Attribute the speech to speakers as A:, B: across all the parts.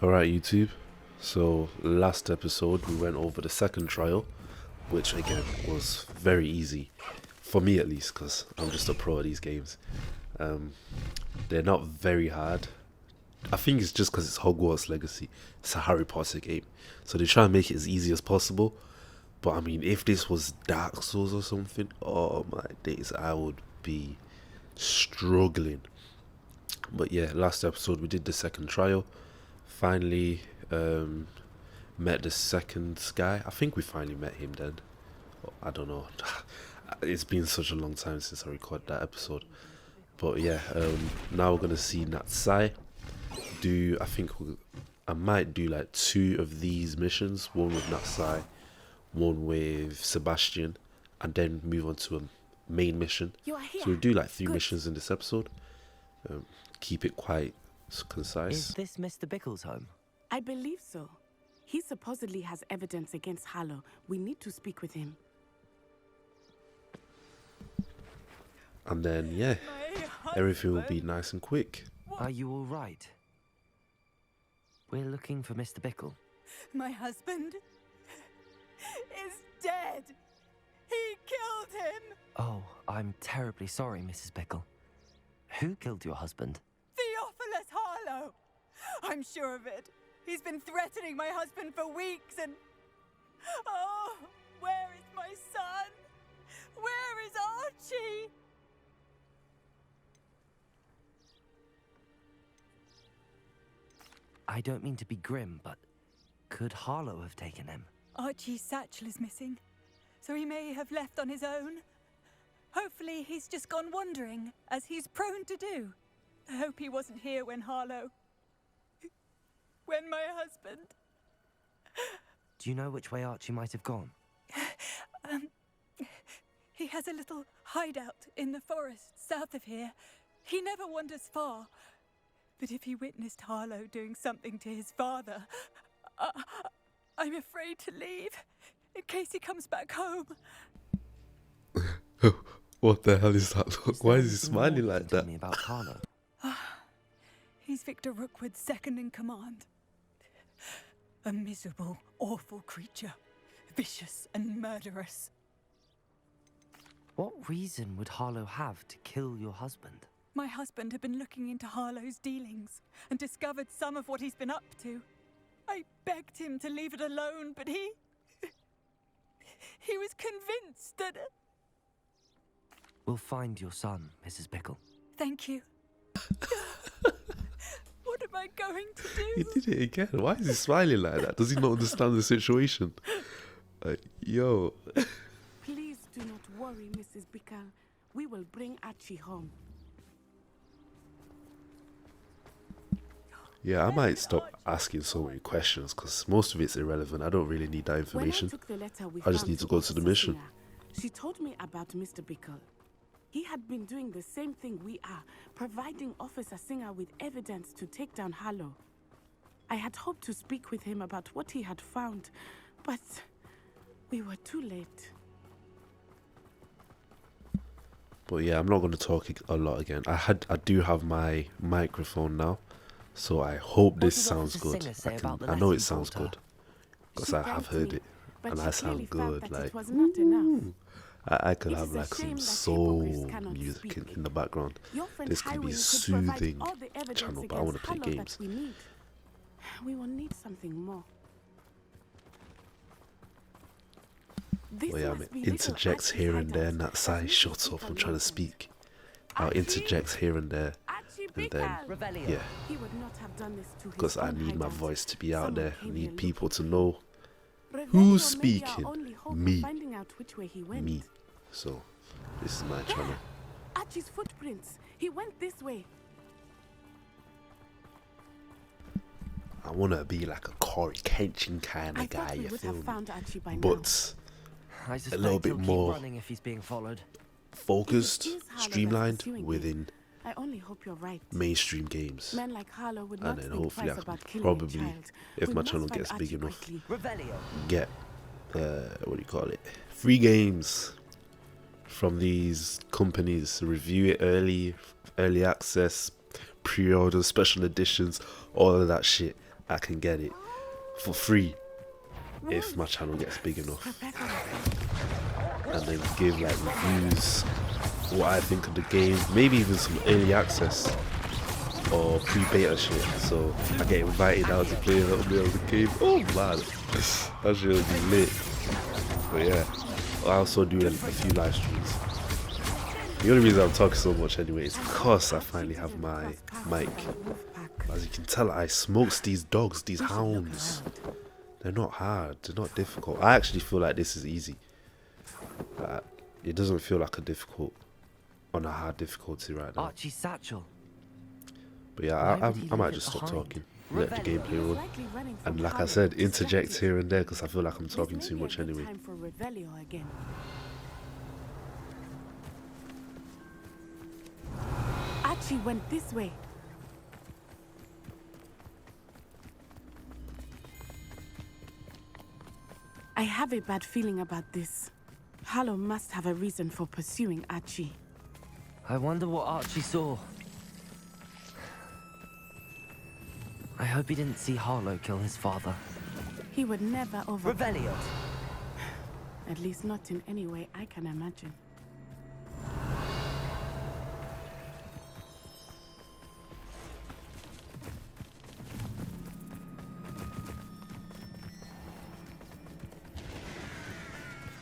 A: Alright, YouTube. So, last episode we went over the second trial, which again was very easy. For me at least, because I'm just a pro at these games. They're not very hard. I think it's just because it's Hogwarts Legacy. It's a Harry Potter game. So they try and make it as easy as possible. But I mean, if this was Dark Souls or something, oh my days, I would be struggling. But yeah, last episode we did the second trial. Finally met the second guy. I think we finally met him then. I don't know. It's been such a long time since I recorded that episode. But yeah, now we're gonna see Natsai. I might do like 2 of these missions, one with Natsai, one with Sebastian, and then move on to a main mission. So we'll do like 3 missions in this episode. Keep it quite concise.
B: Is this Mr. Bickle's home?
C: I believe so. He supposedly has evidence against Harlow. We need to speak with him.
A: And then, yeah, everything will be nice and quick.
B: Are you all right? We're looking for Mr. Bickle.
D: My husband is dead. He killed him.
B: Oh, I'm terribly sorry, Mrs. Bickle. Who killed your husband?
D: Theophilus Harlow. I'm sure of it. He's been threatening my husband for weeks and... Oh, where is my son? Where is Archie?
B: I don't mean to be grim, but could Harlow have taken him?
D: Archie's satchel is missing, so he may have left on his own. Hopefully he's just gone wandering, as he's prone to do. I hope he wasn't here when my husband...
B: Do you know which way Archie might have gone?
D: He has a little hideout in the forest south of here. He never wanders far. But if he witnessed Harlow doing something to his father, I'm afraid to leave, in case he comes back home.
A: What the hell is that? Why is he smiling like
B: Tell
A: that?
B: me about Harlow.
D: He's Victor Rookwood's second in command. A miserable, awful creature. Vicious and murderous.
B: What reason would Harlow have to kill your husband?
D: My husband had been looking into Harlow's dealings and discovered some of what he's been up to. I begged him to leave it alone, but he was convinced that...
B: We'll find your son, Mrs. Bickle.
D: Thank you. What am I going to
A: He
D: do?
A: did it again. Why is he smiling like that? Does he not understand the situation? Yo.
C: Please do not worry, Mrs. Bickle. We will bring Archie home.
A: Yeah, I might stop asking so many questions because most of it's irrelevant. I don't really need that
C: When I
A: information.
C: took the letter we
A: I just
C: found
A: need to go to the mission.
C: Singer, she told me about Mr. Bickle. He had been doing the same thing we are, providing Officer Singer with evidence to take down Harlow. I had hoped to speak with him about what he had found, but we were too late.
A: But yeah, I'm not going to talk a lot again. I do have my microphone now, so I hope this
B: What did
A: sounds
B: Officer
A: good.
B: Singer say about the
A: I know it
B: lesson
A: sounds
B: brought her?
A: good because
C: She
A: I have
C: thanked
A: heard
C: me,
A: it,
C: but
A: and
C: she
A: I
C: clearly
A: sound
C: felt
A: good.
C: that
A: Like
C: it was not enough.
A: I could
C: It
A: have
C: is a
A: like some
C: shame that
A: soul
C: hypocrites cannot
A: music
C: speak.
A: in the background.
C: Your friend
A: This could be a
C: Highway could provide
A: soothing
C: all the evidence
A: channel, but I want to
C: against
A: play
C: Harlow
A: games.
C: that we need. We will need something more. This
A: Well, yeah, I
C: must
A: mean,
C: be little
A: interjects
C: Archie's
A: here and there,
C: hideout,
A: and that side
C: as
A: shut
C: Mrs.
A: up. I'm
C: Bickle
A: trying to
C: mentioned.
A: speak. I'll
C: Archie?
A: interject here and there,
C: Archie
A: and then
C: Bickle!
A: yeah,
C: He would not have done this to his
A: because I
C: own
A: need my
C: hideout.
A: voice to be out
C: Someone
A: there. I
C: came here
A: need people
C: looking
A: to
C: for
A: know
C: Revelio
A: who's
C: may be our
A: speaking.
C: only hope of
A: Me.
C: finding out which way he went.
A: Me. So this is my channel.
C: Archie's footprints. He went this way.
A: I want to be like a Corey Kenshin kind
C: I
A: of guy,
C: thought we
A: you
C: would
A: feel
C: have
A: me?
C: found Archie by now.
A: But
B: I suspect
A: little bit
B: he'll keep
A: more
B: running if he's being followed.
A: focused,
C: It is Harlow that's
A: streamlined
C: pursuing
A: within
C: him. I only hope you're right.
A: mainstream games.
C: Men like Harlow would
A: And
C: not
A: then
C: think
A: hopefully
C: twice
A: I can
C: about killing
A: probably,
C: a child.
A: if
C: We
A: my
C: must
A: channel
C: find
A: gets big
C: Archie
A: enough,
C: quickly.
B: Revelio.
A: get what do you call it, free games from these companies. Review it early access, pre-order, special editions, all of that shit. I can get it for free if my channel gets big enough, and then give like reviews, what I think of the game, maybe even some early access or pre-beta shit, so I get invited out to play a little bit of the game. Oh man, that shit would be lit. But yeah, I also do a few live streams. The only reason I'm talking so much anyway is because I finally have my mic. As you can tell, I smokes these dogs, these hounds. They're not hard, they're not difficult. I actually feel like this is easy. It doesn't feel like on a hard difficulty right now.
B: Archie's satchel.
A: But yeah, I might just stop talking, let the gameplay run, and like I said, interject here and there because I feel like I'm talking too much anyway.
C: Archie went this way. I have a bad feeling about this. Harlow must have a reason for pursuing Archie.
B: I wonder what Archie saw. I hope he didn't see Harlow kill his father.
C: He would never over...
B: Revelio!
C: At least not in any way I can imagine.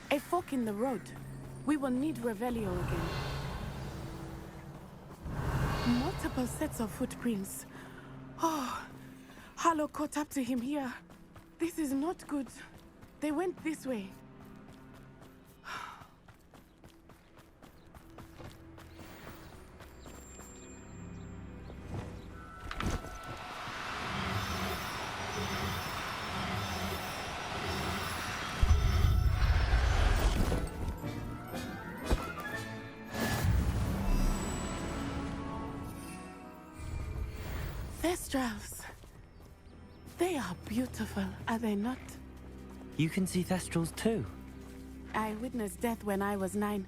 C: A fork in the road. We will need Revelio again. Multiple sets of footprints. Oh, Harlow caught up to him here. This is not good. They went this way. Thestrals. They are beautiful, are they not?
B: You can see Thestrals too.
C: I witnessed death when I was 9.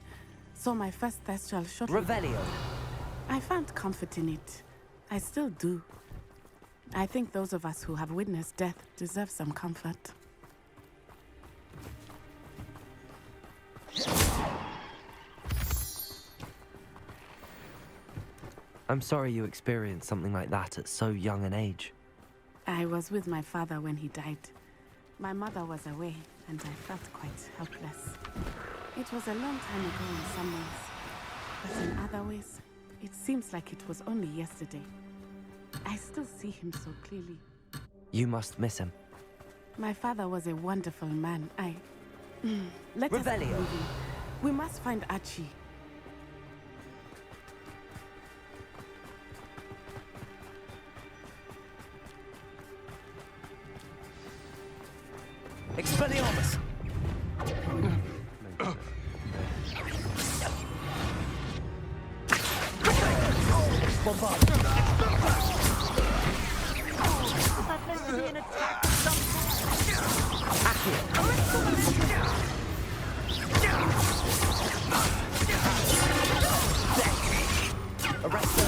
C: Saw my first Thestral shortly.
B: Revelio.
C: I found comfort in it. I still do. I think those of us who have witnessed death deserve some comfort.
B: I'm sorry you experienced something like that at so young an age.
C: I was with my father when he died. My mother was away, and I felt quite helpless. It was a long time ago in some ways, but in other ways, it seems like it was only yesterday. I still see him so clearly.
B: You must miss him.
C: My father was a wonderful man. Let us keep moving. We must find Archie.
B: Expelliarmus! Bombard!
D: That meant to be an attack of some sort.
B: Arrest them.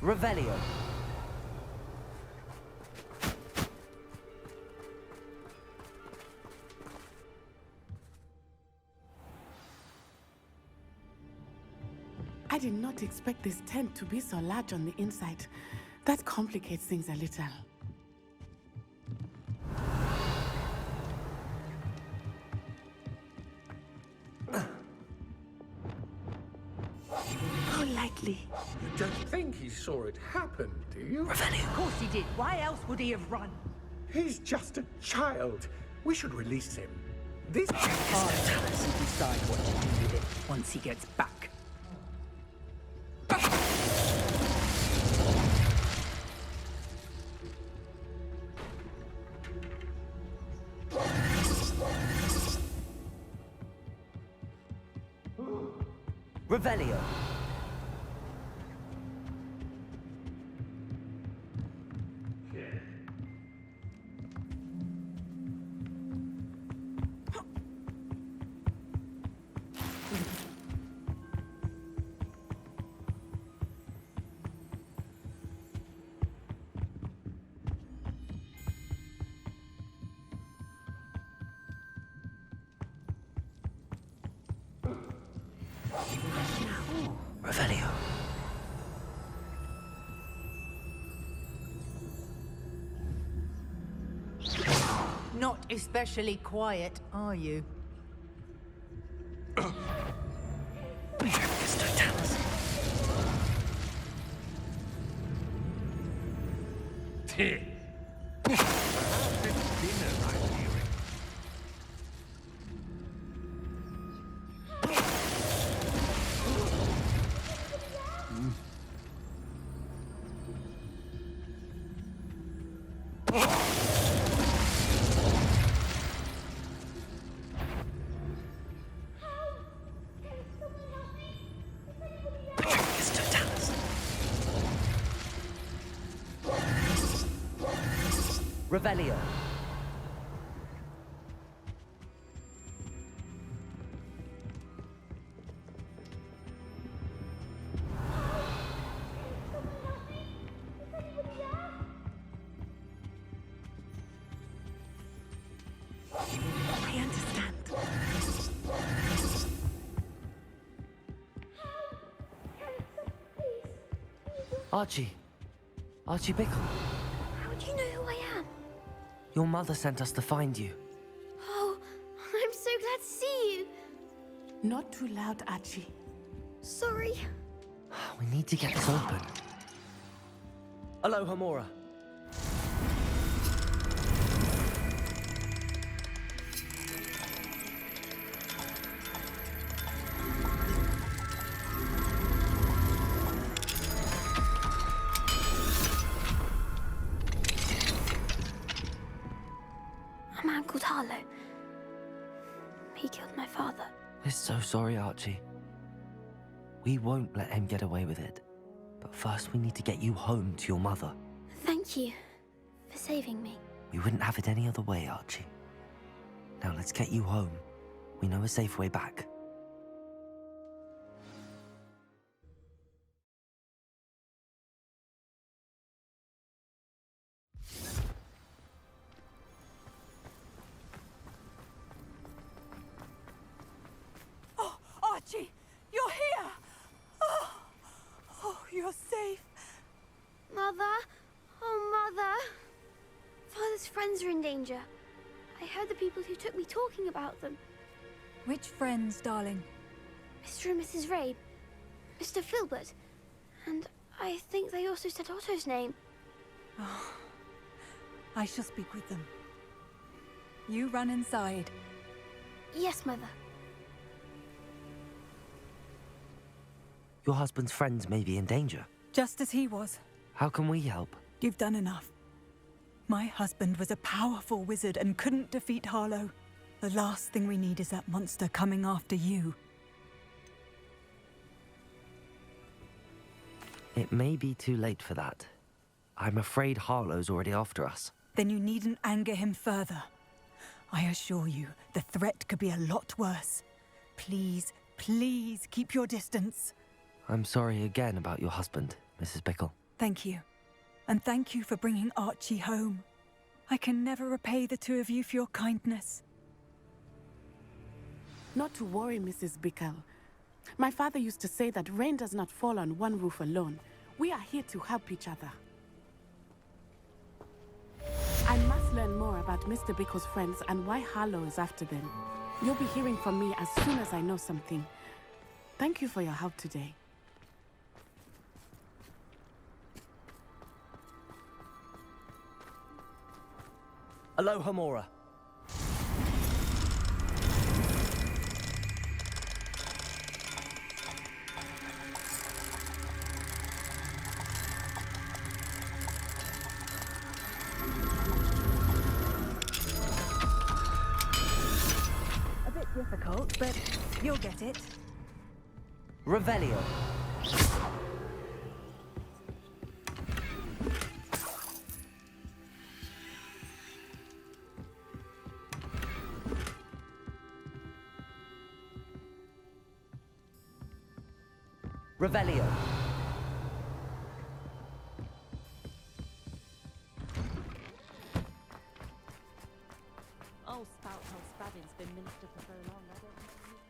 B: Revelio.
C: I did not expect this tent to be so large on the inside. That complicates things a little. Go lightly.
E: You don't think he saw it happen, do you?
D: Of course he did. Why else would he have run?
E: He's just a child. We should release him. This
F: Harlow will decide what to do with it once he gets back.
B: Revelio. Revelio.
F: Not especially quiet, are you?
B: Revelio.
C: I understand.
B: Archie. Archie Bickle.
G: How do you know who I am?
B: Your mother sent us to find you.
G: Oh, I'm so glad to see you.
C: Not too loud, Archie.
G: Sorry.
B: We need to get this open. Aloha Mora.
G: A man called Harlow. He killed my father.
B: We're so sorry, Archie. We won't let him get away with it. But first we need to get you home to your mother.
G: Thank you for saving me.
B: We wouldn't have it any other way, Archie. Now let's get you home. We know a safe way back.
D: Oh, Archie, you're here! Oh, you're safe.
G: Mother? Oh, Mother. Father's friends are in danger. I heard the people who took me talking about them.
D: Which friends, darling?
G: Mr. and Mrs. Rabe. Mr. Filbert. And I think they also said Otto's name.
D: Oh, I shall speak with them. You run inside.
G: Yes, Mother.
B: Your husband's friends may be in danger.
D: Just as he was.
B: How can we help?
D: You've done enough. My husband was a powerful wizard and couldn't defeat Harlow. The last thing we need is that monster coming after you.
B: It may be too late for that. I'm afraid Harlow's already after us.
D: Then you needn't anger him further. I assure you, the threat could be a lot worse. Please, please keep your distance.
B: I'm sorry again about your husband, Mrs. Bickle.
D: Thank you. And thank you for bringing Archie home. I can never repay the two of you for your kindness.
C: Not to worry, Mrs. Bickle. My father used to say that rain does not fall on one roof alone. We are here to help each other. I must learn more about Mr. Bickle's friends and why Harlow is after them. You'll be hearing from me as soon as I know something. Thank you for your help today.
B: Aloha Mora.
D: difficult, but you'll get it.
B: Revelio. Revelio.
H: Oh, spout how Spavin's been minister for so long, I don't think he even...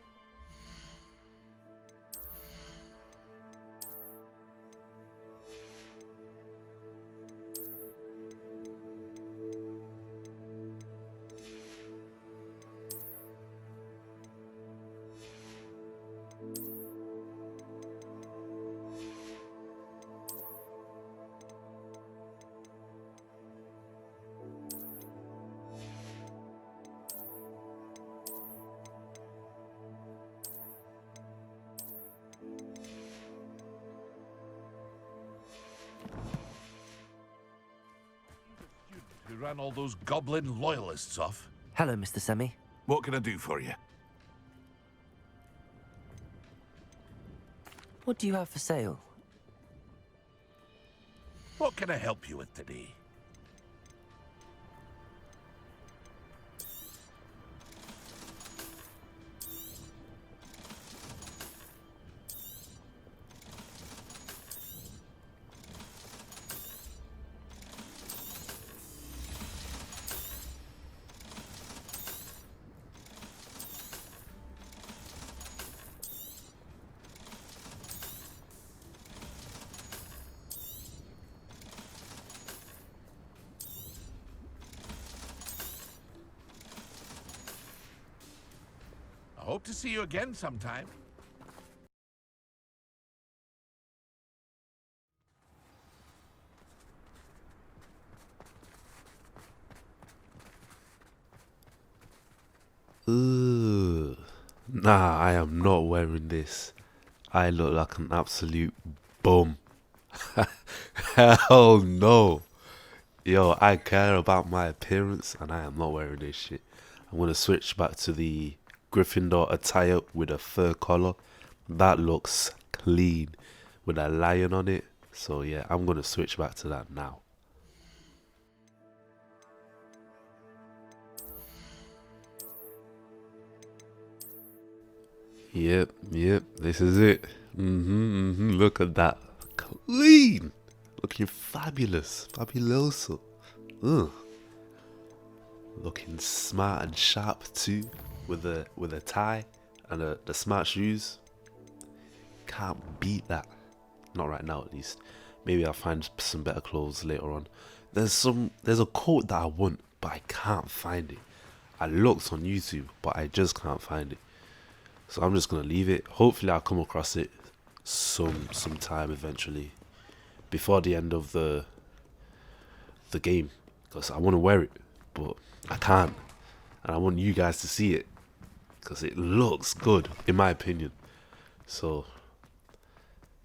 I: Who ran all those goblin loyalists off?
B: Hello, Mr. Semi.
I: What can I do for you?
B: What do you have for sale?
I: What can I help you with today? I hope to see you again sometime.
A: Ugh. Nah, I am not wearing this. I look like an absolute bum. Hell no. Yo, I care about my appearance and I am not wearing this shit. I'm going to switch back to the Gryffindor attire with a fur collar. That looks clean with a lion on it. So yeah, I'm going to switch back to that now. Yep, this is it. Look at that. Clean. Looking fabulous. Fabuloso. Ugh. Looking smart and sharp too. With a tie and the smart shoes. Can't beat that. Not right now at least. Maybe I'll find some better clothes later on. There's a coat that I want, but I can't find it. I looked on YouTube, but I just can't find it. So I'm just gonna leave it. Hopefully I'll come across it sometime eventually. Before the end of the game. Because I want to wear it, but I can't. And I want you guys to see it. Because it looks good, in my opinion. So,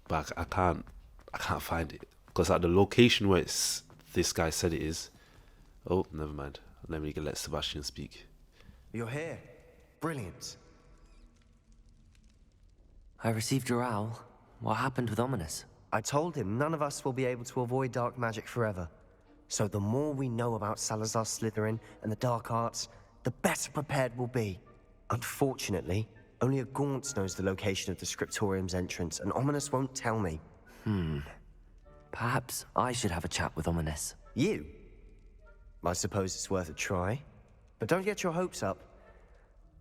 A: but I can't find it. Because at the location where this guy said it is. Oh, never mind. Let me let Sebastian speak.
J: You're here. Brilliant.
B: I received your owl. What happened with Ominous?
J: I told him none of us will be able to avoid dark magic forever. So the more we know about Salazar Slytherin and the dark arts, the better prepared we'll be. Unfortunately, only a Gaunt knows the location of the Scriptorium's entrance, and Ominous won't tell me.
B: Perhaps I should have a chat with Ominous.
J: You? I suppose it's worth a try. But don't get your hopes up.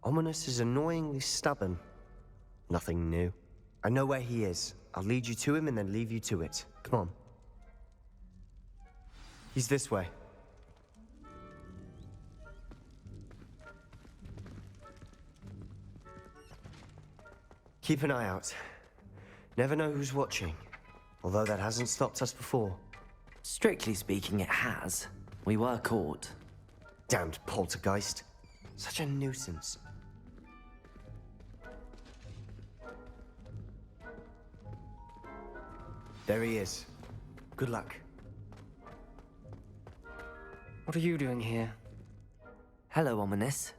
J: Ominous is annoyingly stubborn. Nothing new. I know where he is. I'll lead you to him and then leave you to it. Come on. He's this way. Keep an eye out. Never know who's watching. Although that hasn't stopped us before.
B: Strictly speaking, it has. We were caught.
J: Damned poltergeist. Such a nuisance. There he is. Good luck.
K: What are you doing here?
B: Hello, Ominous.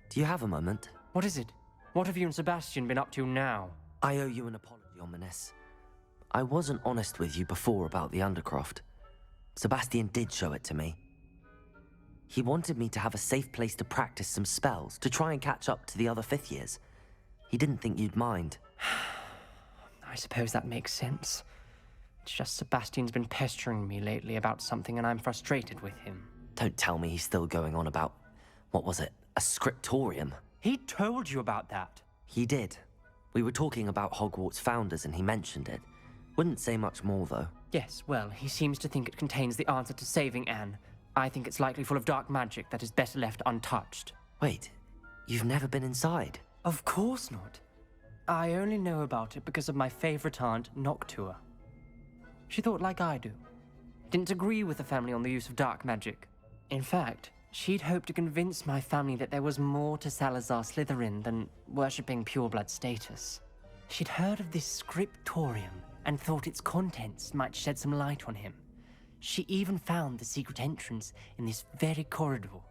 B: Do you have a moment?
K: What is it? What have you and Sebastian been up to now?
B: I owe you an apology, Ominous. I wasn't honest with you before about the Undercroft. Sebastian did show it to me. He wanted me to have a safe place to practice some spells, to try and catch up to the other 5th years. He didn't think you'd mind.
K: I suppose that makes sense. It's just Sebastian's been pestering me lately about something and I'm frustrated with him.
B: Don't tell me he's still going on about, what was it, a scriptorium?
K: He told you about that.
B: He did. We were talking about Hogwarts founders and he mentioned it. Wouldn't say much more, though.
K: Yes, well, he seems to think it contains the answer to saving Anne. I think it's likely full of dark magic that is better left untouched.
B: Wait, you've never been inside?
K: Of course not. I only know about it because of my favorite aunt, Noctua. She thought like I do. Didn't agree with the family on the use of dark magic. In fact, she'd hoped to convince my family that there was more to Salazar Slytherin than worshipping pureblood status. She'd heard of this scriptorium and thought its contents might shed some light on him. She even found the secret entrance in this very corridor.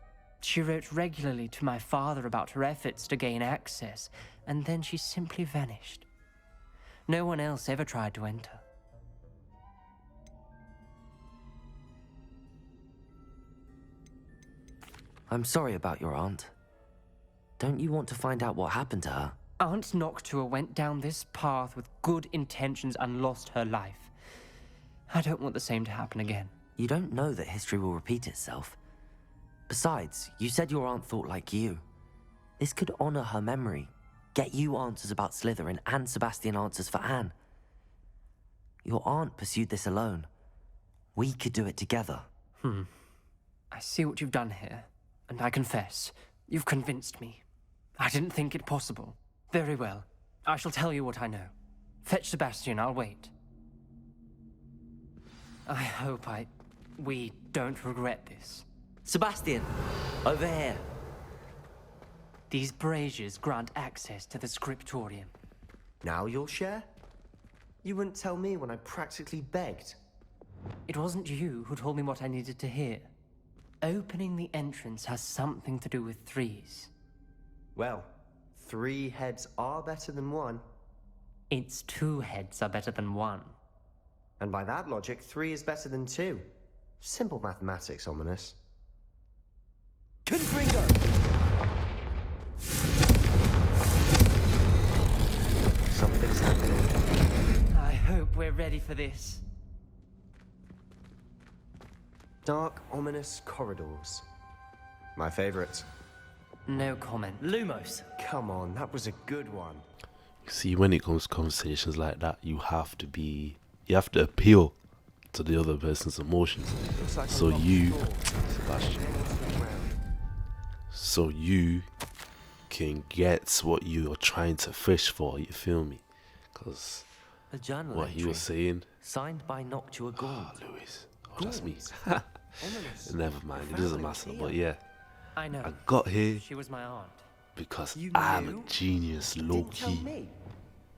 K: She wrote regularly to my father about her efforts to gain access, and then she simply vanished. No one else ever tried to enter.
B: I'm sorry about your aunt. Don't you want to find out what happened to her?
K: Aunt Noctua went down this path with good intentions and lost her life. I don't want the same to happen again.
B: You don't know that history will repeat itself. Besides, you said your aunt thought like you. This could honor her memory, get you answers about Slytherin and Sebastian answers for Anne. Your aunt pursued this alone. We could do it together.
K: I see what you've done here, and I confess, you've convinced me. I didn't think it possible. Very well. I shall tell you what I know. Fetch Sebastian, I'll wait. I hope we don't regret this.
B: Sebastian! Over here!
K: These braziers grant access to the scriptorium.
J: Now you'll share? You wouldn't tell me when I practically begged.
K: It wasn't you who told me what I needed to hear. Opening the entrance has something to do with threes.
J: Well, 3 heads are better than 1.
K: It's 2 heads are better than 1.
J: And by that logic, 3 is better than 2. Simple mathematics, Ominous.
B: Confringo!
J: Something's happening.
K: I hope we're ready for this.
J: Dark, ominous corridors. My favorite.
K: No comment.
B: Lumos!
J: Come on, that was a good one.
A: See, when it comes to conversations like that, you have to appeal to the other person's emotions.
J: Like
A: So you, Sebastian, so you can get what you're trying to fish for, you feel me? Because
B: A journal
A: what he
B: entry,
A: was saying,
B: signed by Noctua Gaunt.
A: Louis, that's me.
J: Ominous.
A: Never mind, it doesn't matter, but yeah,
K: I know.
A: I got here
K: She was my aunt.
A: because
J: You
A: I'm
J: knew?
A: a genius,
J: You
A: low
J: didn't tell
A: key,
J: me.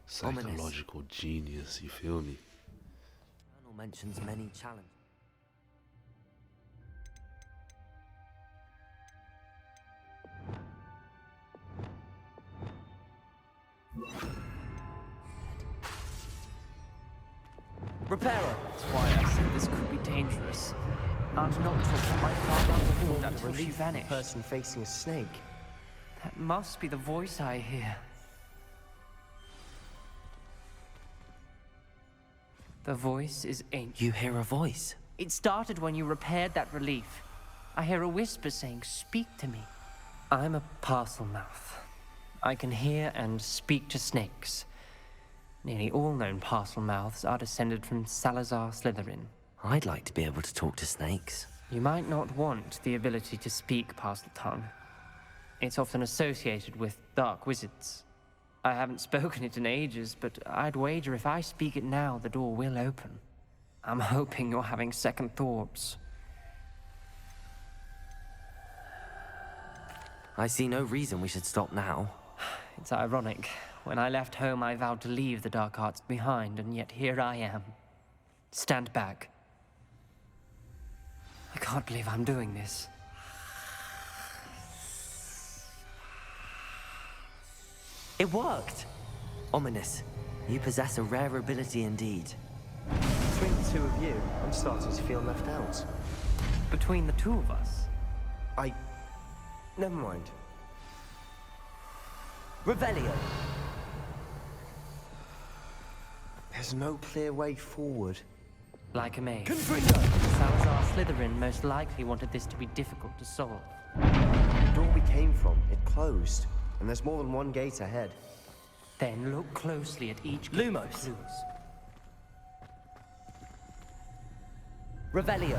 A: psychological genius, you feel me?
B: Journal mentions many challenges.
K: Reparo! That's why I said this could be dangerous. Aunt Noctua, my father understood that until she vanished.
J: Person facing a snake.
K: That must be the voice I hear. The voice is ancient.
B: You hear a voice.
K: It started when you repaired that relief. I hear a whisper saying, "Speak to me." I'm a parcel mouth. I can hear and speak to snakes. Nearly all known parcel mouths are descended from Salazar Slytherin.
B: I'd like to be able to talk to snakes.
K: You might not want the ability to speak parcel tongue. It's often associated with dark wizards. I haven't spoken it in ages, but I'd wager if I speak it now, the door will open. I'm hoping you're having second thoughts.
B: I see no reason we should stop now.
K: It's ironic. When I left home, I vowed to leave the dark arts behind, and yet here I am. Stand back. I can't believe I'm doing this.
B: It worked! Ominous, you possess a rare ability indeed.
J: Between the two of you, I'm starting to feel left out.
K: Between the two of us?
J: Never mind.
B: Revelio!
J: There's no clear way forward.
K: Like a maze.
J: Confringo!
K: Salazar Slytherin most likely wanted this to be difficult to solve.
J: The door we came from, it closed. And there's more than one gate ahead.
K: Then look closely at each gate
B: Lumos.
K: for clues.
B: Revelio!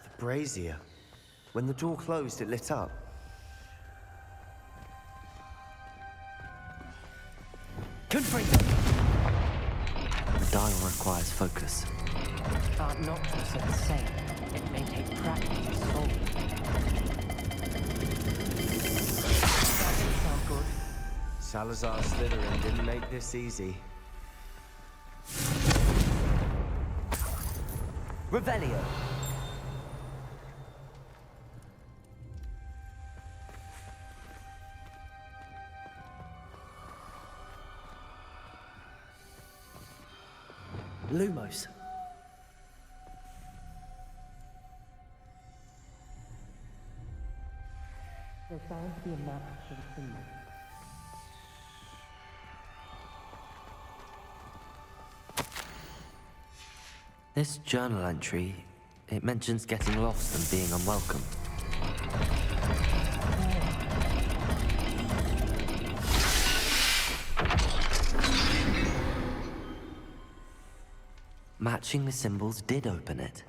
J: The brazier. When the door closed, it lit up.
B: Confringo! The dial requires focus.
K: Aunt Noctua said the same. It may take practice to solve it. That didn't sound good.
J: Salazar Slytherin didn't make this easy.
B: Revelio! Lumos.
K: There sounds to be a map for the symbol.
B: This journal entry, it mentions getting lost and being unwelcome. Matching the symbols did open it.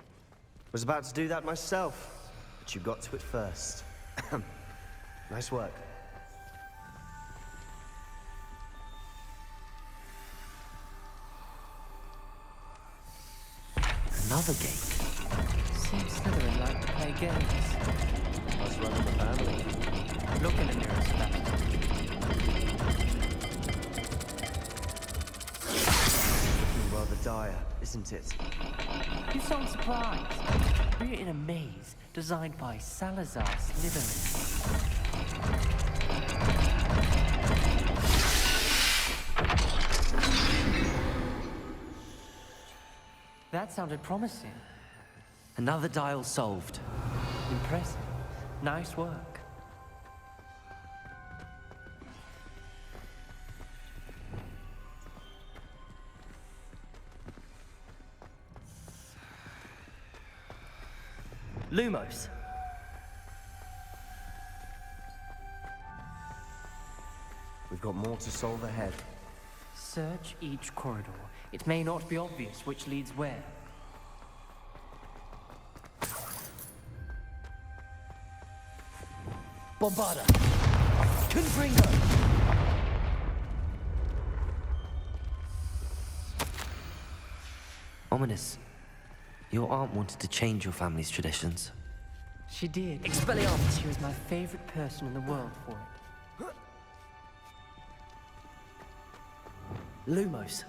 J: Was about to do that myself, but you got to it first. Nice work.
B: Another gate.
K: Seems Slytherin like to play games.
J: Must run in the family.
K: Look in the mirror, Sebastian.
J: Looking rather dire, isn't it?
K: You sound surprised. We're in a maze designed by Salazar Slytherin. That sounded promising.
B: Another dial solved.
K: Impressive. Nice work.
B: Lumos.
J: We've got more to solve ahead.
K: Search each corridor. It may not be obvious which leads where.
B: Bombarda. Confringo. Ominous. Your aunt wanted to change your family's traditions.
K: She did.
B: Expelliarmus.
K: She was my favorite person in the world for it.
B: Lumos.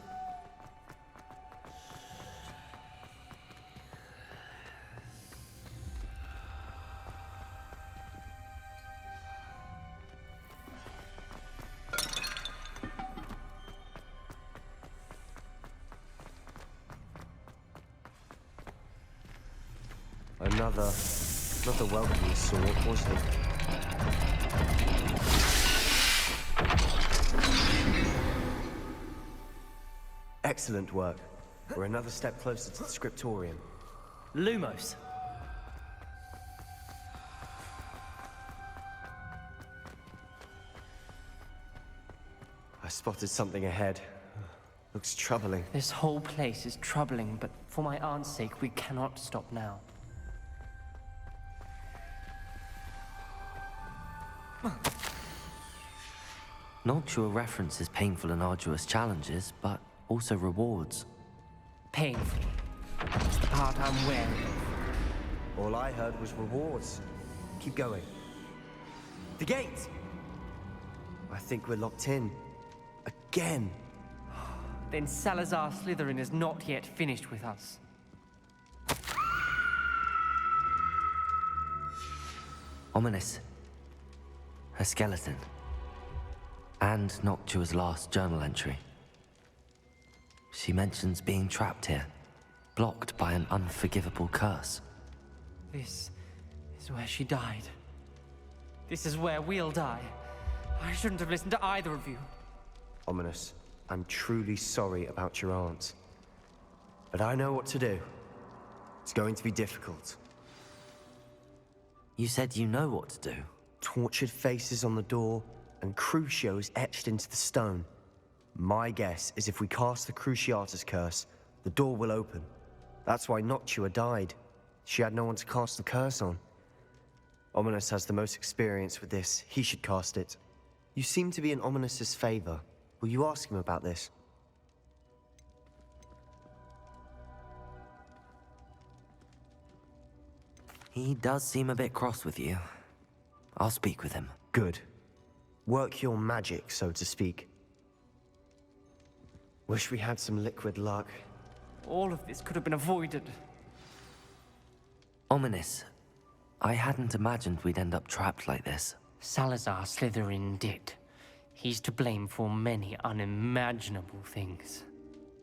J: Another welcoming sword, was he? Excellent work. We're another step closer to the scriptorium.
B: Lumos.
J: I spotted something ahead. Looks troubling.
K: This whole place is troubling, but for my aunt's sake, we cannot stop now.
B: Noctua references painful and arduous challenges, but also rewards.
K: Painful. It's the part I'm wary of.
J: All I heard was rewards. Keep going. The gate! I think we're locked in. Again.
K: then Salazar Slytherin is not yet finished with us.
B: Ominous. Her skeleton. And Noctua's last journal entry. She mentions being trapped here, blocked by an unforgivable curse.
K: This is where she died. This is where we'll die. I shouldn't have listened to either of you.
J: Ominous, I'm truly sorry about your aunt. But I know what to do. It's going to be difficult.
B: You said you know what to do.
J: Tortured faces on the door, and Crucio etched into the stone. My guess is if we cast the Cruciatus curse, the door will open. That's why Noctua died. She had no one to cast the curse on. Ominous has the most experience with this. He should cast it. You seem to be in Ominous's favor. Will you ask him about this?
B: He does seem a bit cross with you. I'll speak with him.
J: Good. Work your magic, so to speak. Wish we had some liquid luck.
K: All of this could have been avoided.
B: Ominous. I hadn't imagined we'd end up trapped like this.
K: Salazar Slytherin did. He's to blame for many unimaginable things.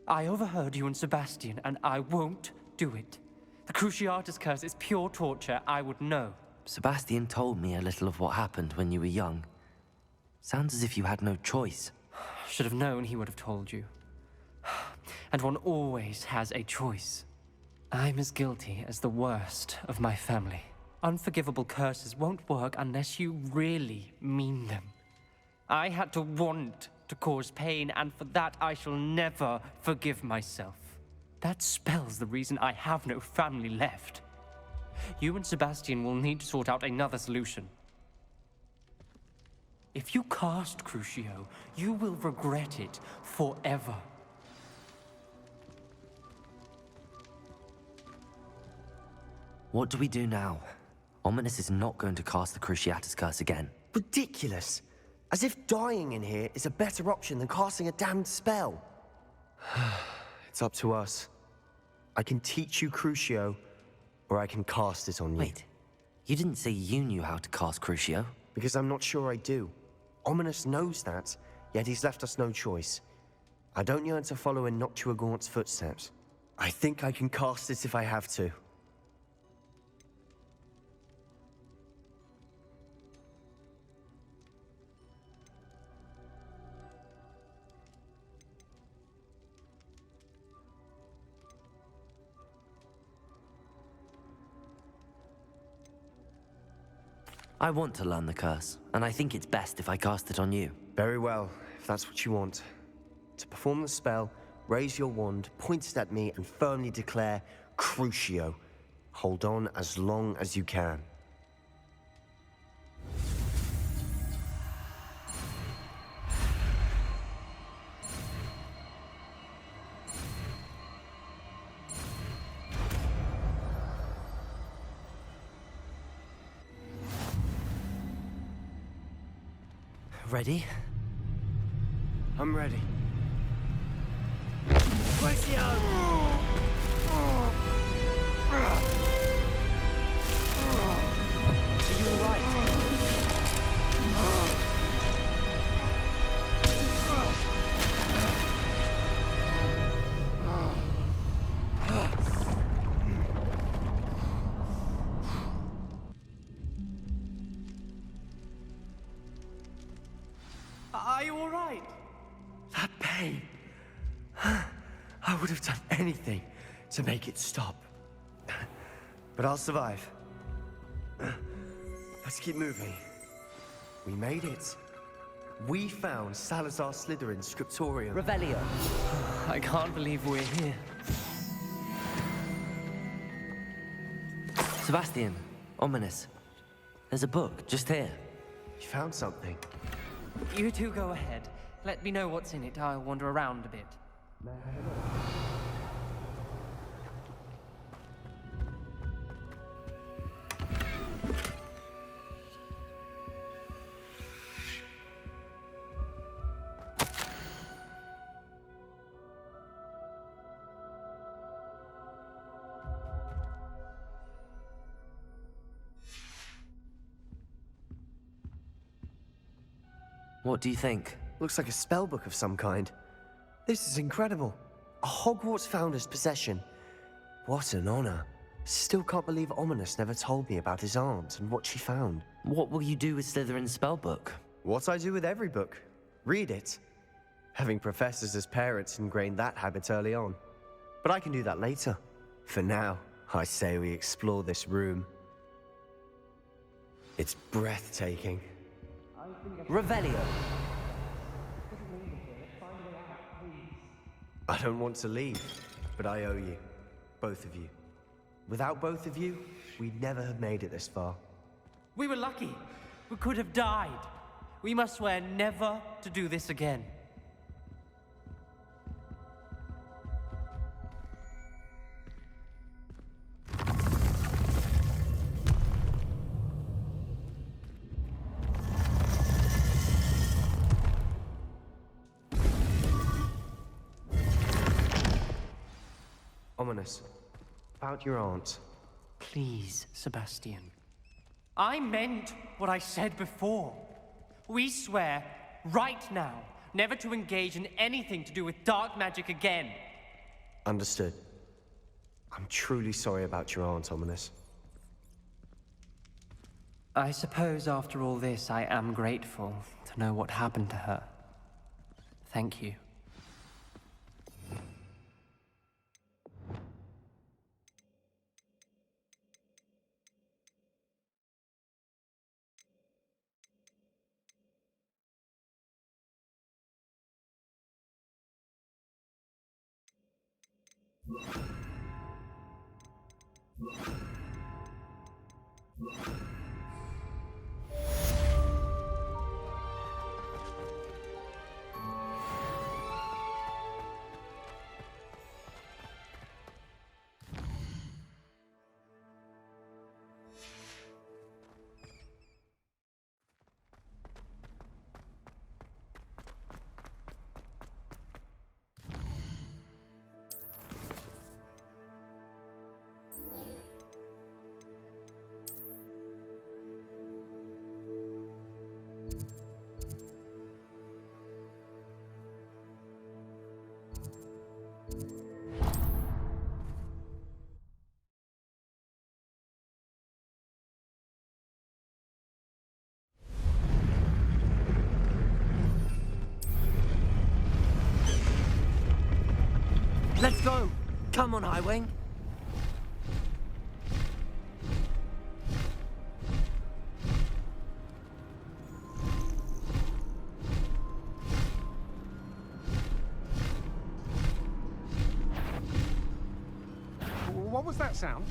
K: I overheard you and Sebastian, and I won't do it. The Cruciatus curse is pure torture, I would know.
B: Sebastian told me a little of what happened when you were young. Sounds as if you had no choice.
K: Should have known he would have told you. And one always has a choice. I'm as guilty as the worst of my family. Unforgivable curses won't work unless you really mean them. I had to want to cause pain, and for that I shall never forgive myself. That spells the reason I have no family left. You and Sebastian will need to sort out another solution. If you cast Crucio, you will regret it forever.
B: What do we do now? Ominous is not going to cast the Cruciatus curse again.
J: Ridiculous! As if dying in here is a better option than casting a damned spell. It's up to us. I can teach you Crucio, or I can cast it on you.
B: Wait, you didn't say you knew how to cast Crucio?
J: Because I'm not sure I do. Ominous knows that, yet he's left us no choice. I don't yearn to follow in Noctua Gaunt's footsteps. I think I can cast it if I have to.
B: I want to learn the curse, and I think it's best if I cast it on you.
J: Very well, if that's what you want. To perform the spell, raise your wand, point it at me, and firmly declare, Crucio. Hold on as long as you can.
B: Ready?
J: I'm ready.
K: Are you alright? Are you alright?
J: That pain. I would have done anything to make it stop. But I'll survive. Let's keep moving. We made it. We found Salazar Slytherin's scriptorium.
B: Revelio.
K: I can't believe we're here.
B: Sebastian, Ominous. There's a book just here.
J: You found something.
K: You two go ahead. Let me know what's in it. I'll wander around a bit.
B: What do you think?
J: Looks like a spellbook of some kind. This is incredible. A Hogwarts founder's possession. What an honor. Still can't believe Ominous never told me about his aunt and what she found.
B: What will you do with Slytherin's spellbook?
J: What I do with every book. Read it. Having professors as parents ingrained that habit early on. But I can do that later. For now, I say we explore this room. It's breathtaking.
B: Revelio.
J: I don't want to leave, but I owe you. Both of you. Without both of you, we'd never have made it this far.
K: We were lucky. We could have died. We must swear never to do this again.
J: Ominous. About your aunt.
K: Please, Sebastian. I meant what I said before. We swear, right now, never to engage in anything to do with dark magic again.
J: Understood. I'm truly sorry about your aunt, Ominous.
K: I suppose after all this, I am grateful to know what happened to her. Thank you.
B: Let's go! Come on, Highwing.
E: What was that sound?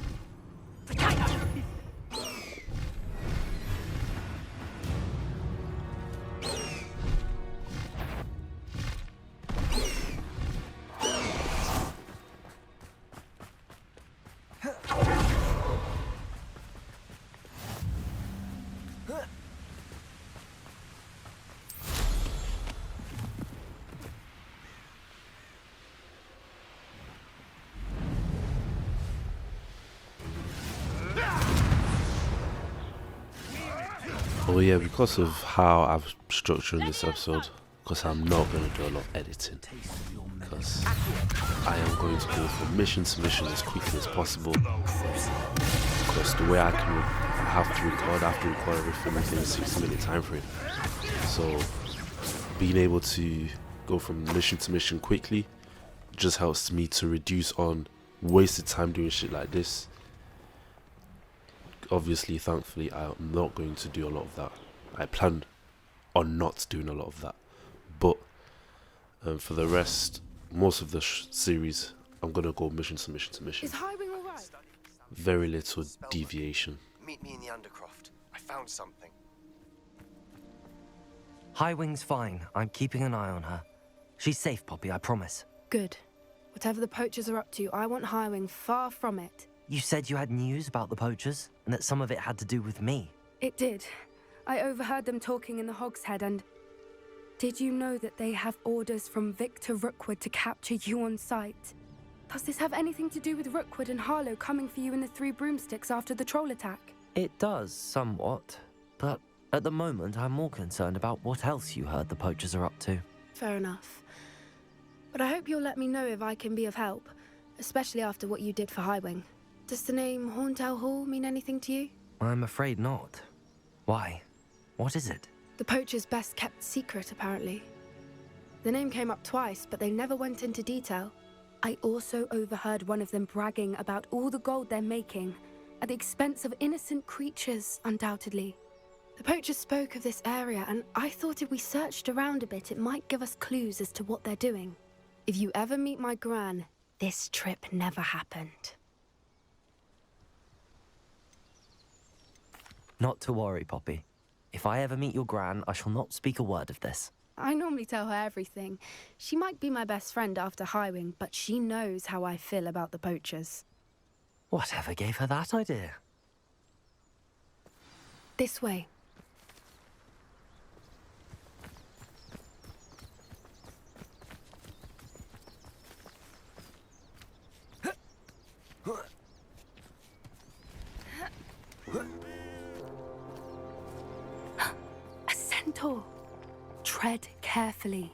A: Oh yeah, because of how I've structured this episode, because I'm not going to do a lot of editing, because I am going to go from mission to mission as quickly as possible, because the way I have to record everything within a 60-minute time frame. So being able to go from mission to mission quickly just helps me to reduce on wasted time doing shit like this. Obviously, thankfully, I'm not going to do a lot of that. I plan on not doing a lot of that. But for the rest, most of the series, I'm going to go mission to mission to mission.
G: Is Highwing all right?
A: Very little deviation.
J: Meet me in the Undercroft. I found something.
B: Highwing's fine. I'm keeping an eye on her. She's safe, Poppy, I promise.
G: Good. Whatever the poachers are up to, I want Highwing far from it.
B: You said you had news about the poachers, and that some of it had to do with me.
G: It did. I overheard them talking in the Hogshead, and... Did you know that they have orders from Victor Rookwood to capture you on sight? Does this have anything to do with Rookwood and Harlow coming for you in the Three Broomsticks after the troll attack?
B: It does, somewhat. But At the moment, I'm more concerned about what else you heard the poachers are up to.
G: Fair enough. But I hope you'll let me know if I can be of help, especially after what you did for Highwing. Does the name Horntail Hall mean anything to you?
B: I'm afraid not. Why? What is it?
G: The poacher's best kept secret, apparently. The name came up twice, but they never went into detail. I also overheard one of them bragging about all the gold they're making, at the expense of innocent creatures, undoubtedly. The poachers spoke of this area, and I thought if we searched around a bit, it might give us clues as to what they're doing. If you ever meet my gran, this trip never happened.
B: Not to worry, Poppy. If I ever meet your gran, I shall not speak a word of this.
G: I normally tell her everything. She might be my best friend after Highwing, but she knows how I feel about the poachers.
B: Whatever gave her that idea?
G: This way. A centaur. Tread carefully.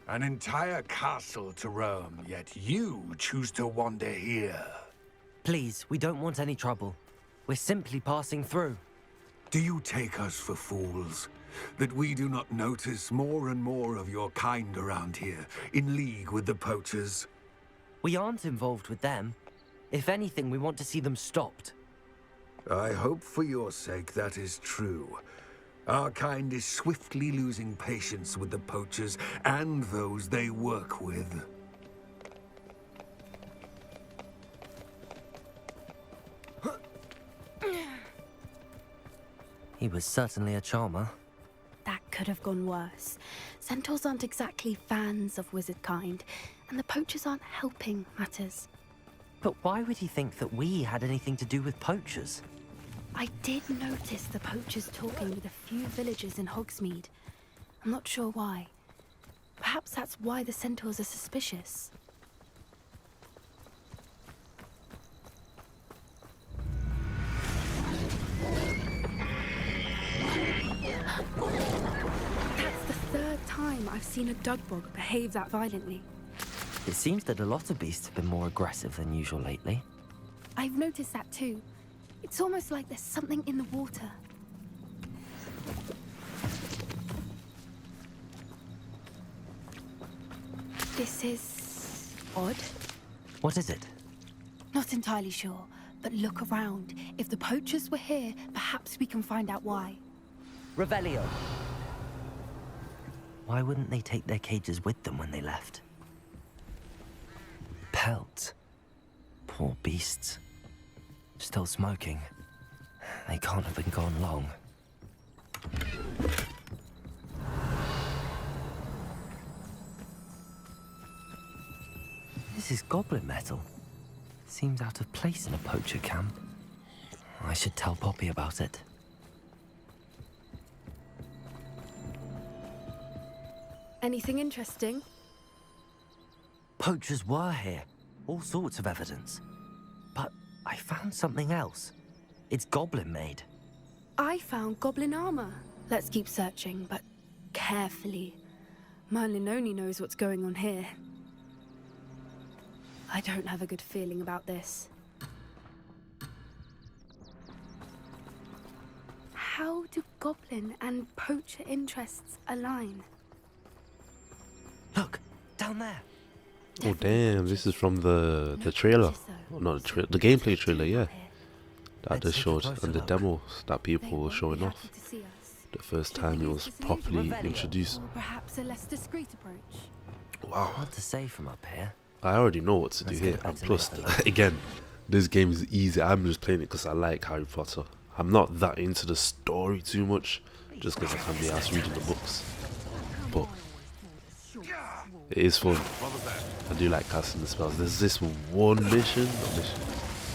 I: An entire castle to roam, yet you choose to wander here.
B: Please, we don't want any trouble. We're simply passing through.
I: Do you take us for fools? That we do not notice more and more of your kind around here, in league with the poachers?
B: We aren't involved with them. If anything, we want to see them stopped.
I: I hope for your sake that is true. Our kind is swiftly losing patience with the poachers and those they work with.
B: He was certainly a charmer.
G: That could have gone worse. Centaurs aren't exactly fans of wizard kind, and the poachers aren't helping matters.
B: But why would he think that we had anything to do with poachers?
G: I did notice the poachers talking with a few villagers in Hogsmeade. I'm not sure why. Perhaps that's why the centaurs are suspicious. That's the third time I've seen a Dugbog behave that violently.
B: It seems that a lot of beasts have been more aggressive than usual lately.
G: I've noticed that too. It's almost like there's something in the water. This is odd.
B: What is it?
G: Not entirely sure, but look around. If the poachers were here, perhaps we can find out why.
B: Revelio. Why wouldn't they take their cages with them when they left? Pelt. Poor beasts. Still smoking. They can't have been gone long. This is goblin metal. Seems out of place in a poacher camp. I should tell Poppy about it.
G: Anything interesting?
B: Poachers were here. All sorts of evidence. But I found something else. It's goblin made.
G: I found goblin armor. Let's keep searching, but carefully. Merlin only knows what's going on here. I don't have a good feeling about this. How do goblin and poacher interests align?
B: Look, down there.
A: Oh damn, this is from the trailer. Oh, not the trailer, the gameplay trailer, yeah. That just showed, and the demo that people were showing off. The first time it was properly introduced.
G: Or perhaps a less discreet approach.
A: Wow.
B: Hard to say from up here.
A: I already know what to do here. And plus, again, this game is easy. I'm just playing it because I like Harry Potter. I'm not that into the story too much, just because I can be asked reading the books. But it is fun. I do like casting the spells. There's this one mission,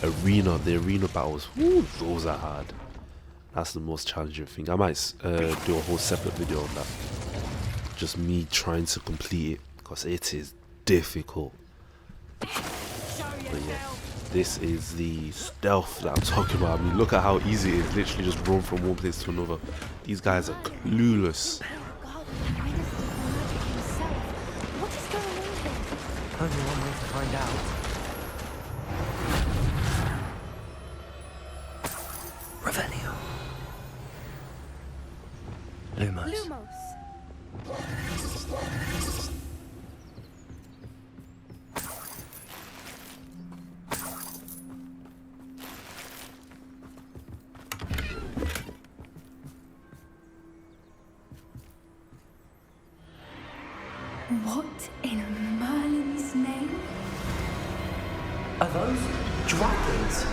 A: arena. The arena battles, whoo, those are hard. That's the most challenging thing. I might do a whole separate video on that. Just me trying to complete it, because it is difficult. But yeah. This is the stealth that I'm talking about. I mean, look at how easy it is. Literally just roam from one place to another. These guys are clueless.
G: What is going on here?
B: Only one way to find out. Revelio. Lumos.
G: Lumos. What in Merlin's name?
B: Are those dragons?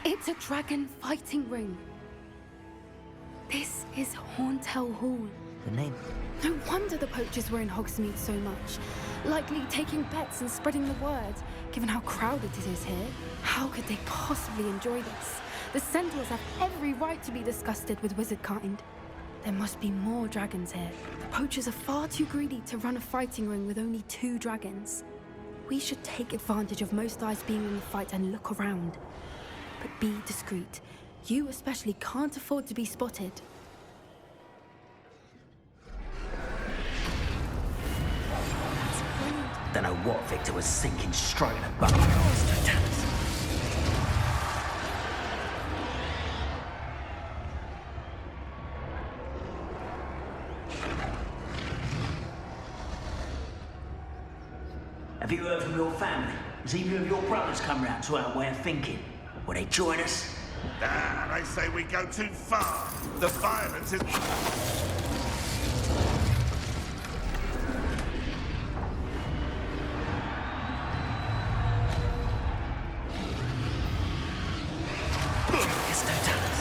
G: It's a dragon fighting ring. This is Horntail Hall.
B: The name?
G: No wonder the poachers were in Hogsmeade so much. Likely taking bets and spreading the word. Given how crowded it is here, how could they possibly enjoy this? The centaurs have every right to be disgusted with wizard kind. There must be more dragons here. The poachers are far too greedy to run a fighting ring with only 2 dragons. We should take advantage of most eyes being in the fight and look around. But be discreet. You especially can't afford to be spotted.
L: Don't know what Victor was thinking, stroking a bow. Have you heard from your family? Has either of your brothers come round to our way of thinking? Will they join us?
M: Nah, they say we go too far. The violence is...
L: It's no talents.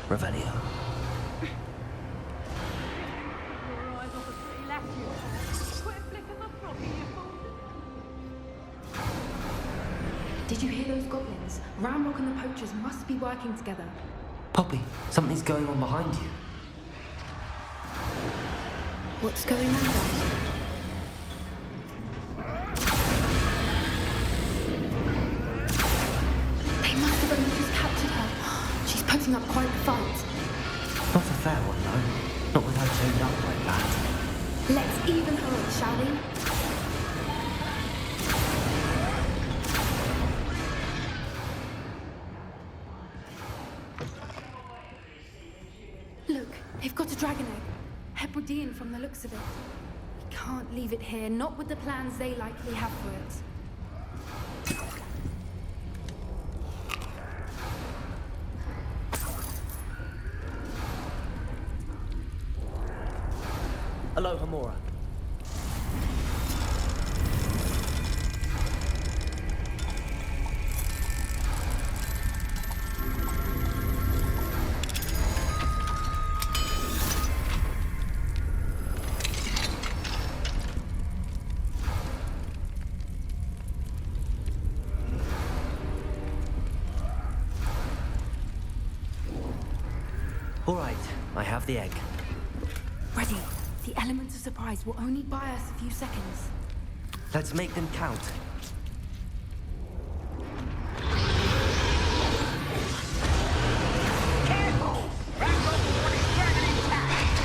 L: Revelio.
G: Did you hear those goblins? Ramrock and the poachers must be working together.
B: Poppy, something's going on behind you.
G: What's going on there? They must have only just captured her. She's putting up quite a fight.
B: Not a fair one, though. Not with her tuned up like that.
G: Let's even her up, shall we? Look, they've got a dragon egg. Hebridean from the looks of it. We can't leave it here, not with the plans they likely have for it.
B: Hello, Hamora. All right, I have the egg.
G: Ready. The element of surprise will only buy us a few seconds.
B: Let's make them count.
L: Careful! Ramrock will want his dragon intact!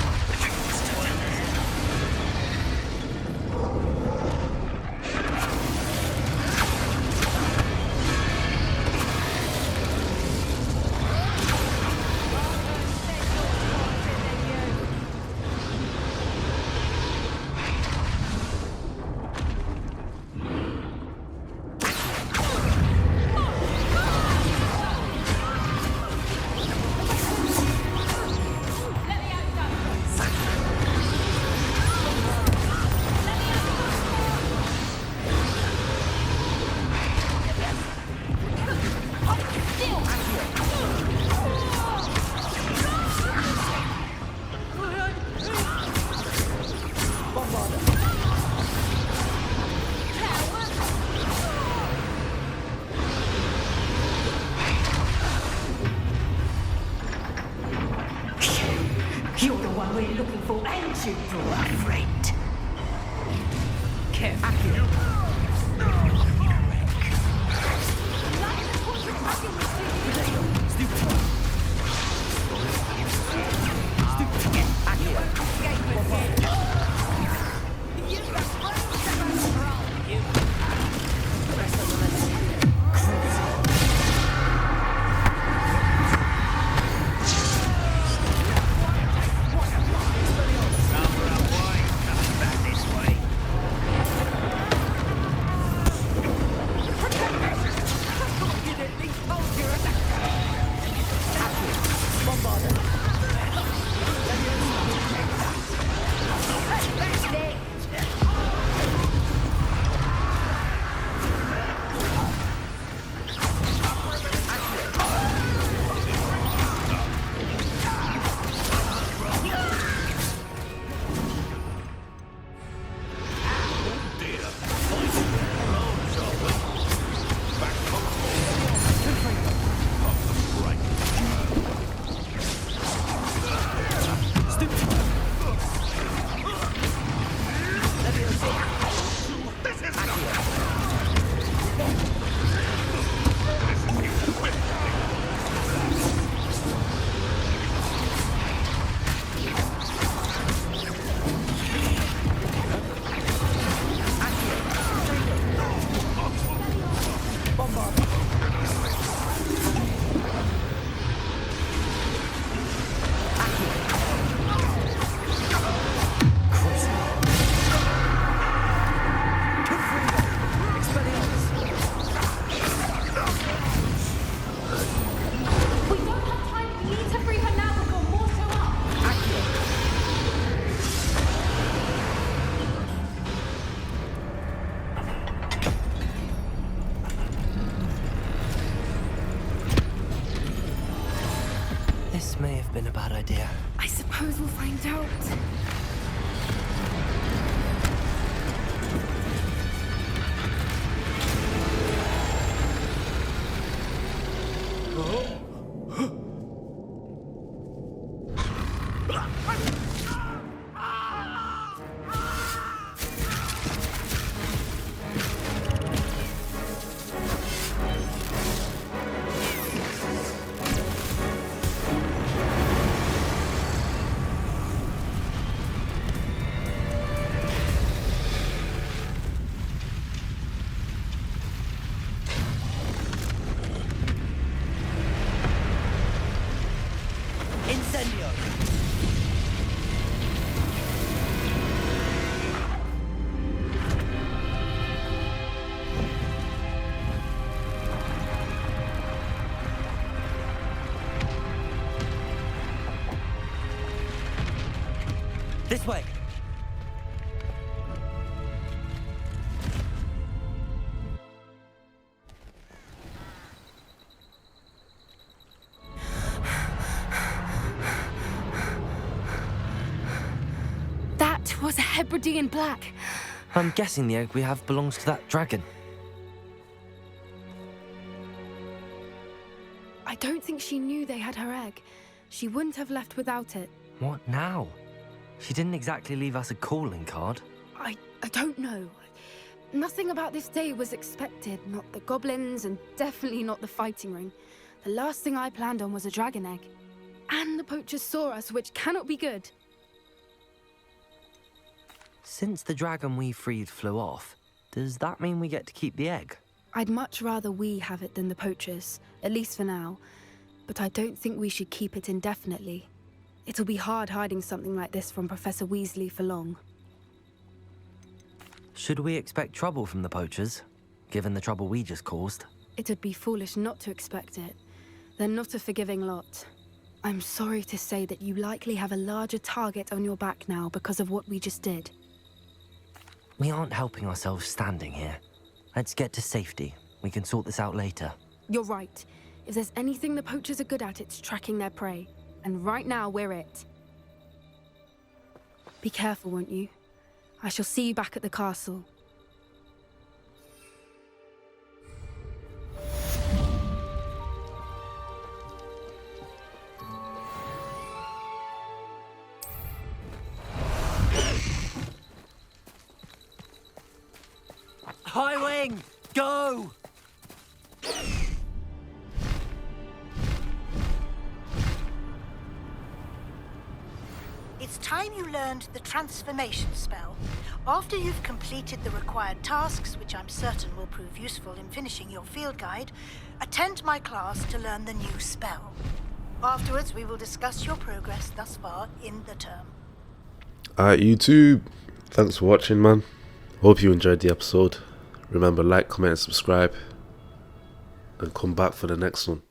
F: will end you, brother friend. Careful.
B: This may have been a bad idea.
G: I suppose we'll find out.
B: This way.
G: That was a Hebridean black.
B: I'm guessing the egg we have belongs to that dragon.
G: I don't think she knew they had her egg. She wouldn't have left without it.
B: What now? She didn't exactly leave us a calling card.
G: I don't know. Nothing about this day was expected. Not the goblins, and definitely not the fighting ring. The last thing I planned on was a dragon egg. And the poachers saw us, which cannot be good.
B: Since the dragon we freed flew off, does that mean we get to keep the egg?
G: I'd much rather we have it than the poachers, at least for now. But I don't think we should keep it indefinitely. It'll be hard hiding something like this from Professor Weasley for long.
B: Should we expect trouble from the poachers, given the trouble we just caused?
G: It'd be foolish not to expect it. They're not a forgiving lot. I'm sorry to say that you likely have a larger target on your back now because of what we just did.
B: We aren't helping ourselves standing here. Let's get to safety. We can sort this out later.
G: You're right. If there's anything the poachers are good at, it's tracking their prey. And right now, we're it. Be careful, won't you? I shall see you back at the castle.
K: thing! Go!
N: It's time you learned the transformation spell. After you've completed the required tasks, which I'm certain will prove useful in finishing your field guide, attend my class to learn the new spell. Afterwards, we will discuss your progress thus far in the term.
A: Alright, YouTube. Thanks for watching, man. Hope you enjoyed the episode. Remember, like, comment, and subscribe. And come back for the next one.